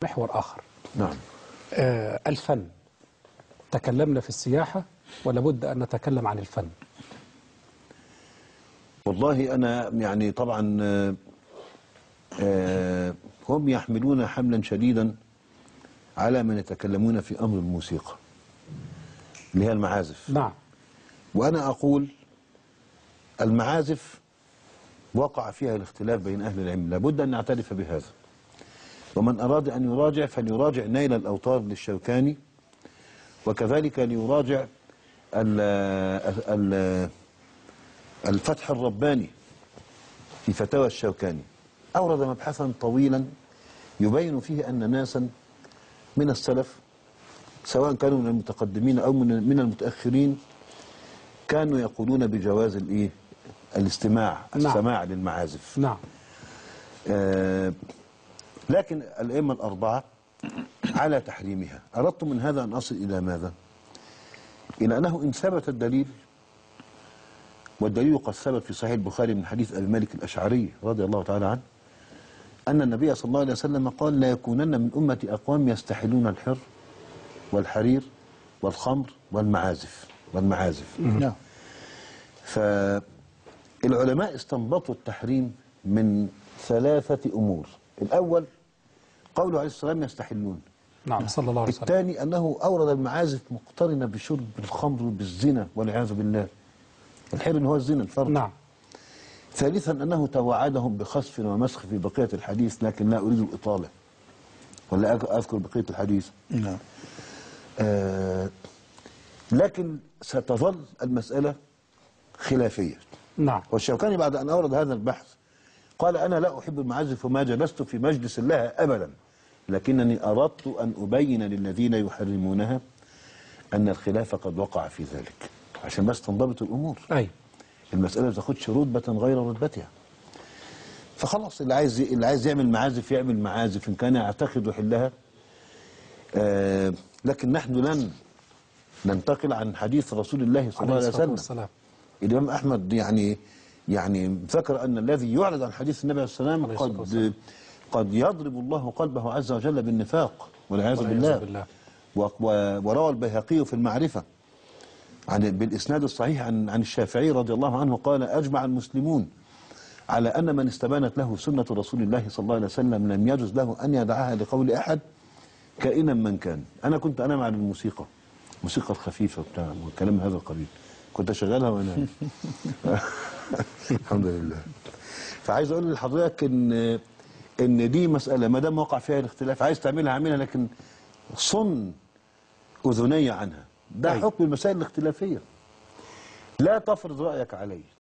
محور آخر. نعم. الفن. تكلمنا في السياحة ولا بد أن نتكلم عن الفن؟ والله أنا يعني طبعا هم يحملون حملا شديدا على من يتكلمون في أمر الموسيقى اللي هي المعازف. نعم. وأنا أقول المعازف وقع فيها الاختلاف بين أهل العلم، لابد أن نعترف بهذا. ومن أراد أن يراجع فليراجع نيل الأوطار للشوكاني، وكذلك ليراجع الفتح الرباني في فتاوى الشوكاني. أورد مبحثا طويلا يبين فيه أن ناسا من السلف سواء كانوا من المتقدمين أو من المتأخرين كانوا يقولون بجواز السماع للمعازف. نعم. لكن الأئمة الأربعة على تحريمها. أردت من هذا أن أصل إلى ماذا؟ إلى أنه إن ثبت الدليل، والدليل قد ثبت في صحيح البخاري من حديث أبي مالك الأشعري رضي الله تعالى عنه أن النبي صلى الله عليه وسلم قال: لا يكونن من أمتي أقوام يستحلون الحر والحرير والخمر والمعازف. نعم. فالعلماء استنبطوا التحريم من ثلاثة أمور. الأول قوله عليه الصلاة والسلام يستحلون. نعم صلى الله عليه وسلم. الثاني أنه أورد المعازف مقترنة بشرب الخمر بالزنا والعياذ بالله. الحر اللي هو الزنا الفرد. نعم. ثالثا أنه توعدهم بخسف ومسخ في بقية الحديث، لكن لا أريد الإطالة ولا أذكر بقية الحديث. نعم. لكن ستظل المسألة خلافية. نعم. والشوكاني بعد أن أورد هذا البحث قال: أنا لا أحب المعازف وما جلست في مجلس لها أبدا، لكنني أردت أن أبين للذين يحرمونها أن الخلاف قد وقع في ذلك، عشان بس تنضبط الأمور. أي. المسألة ما تاخدش رتبة غير رتبتها. فخلاص اللي عايز يعمل معازف يعمل معازف إن كان يعتقد يحلها. لكن نحن لن ننتقل عن حديث رسول الله صلى الله عليه وسلم. الإمام أحمد يعني ذكر أن الذي يعرض عن حديث النبي صلى الله عليه وسلم قد يضرب الله قلبه عز وجل بالنفاق والعياذ بالله. وروى البيهقي في المعرفة بالإسناد الصحيح عن الشافعي رضي الله عنه قال: أجمع المسلمون على أن من استبانت له سنة رسول الله صلى الله عليه وسلم لم يجوز له أن يدعها لقول أحد كائنا من كان. أنا كنت مع الموسيقى الخفيفة بتاع والكلام هذا القبيل، كنت شغالها وأنا الحمد لله. فعايز أقول لحضرتك إن دي مسألة ما دام وقع فيها الاختلاف، عايز تعملها اعملها، لكن صن أذني عنها. ده حكم المسائل الاختلافية، لا تفرض رأيك علي.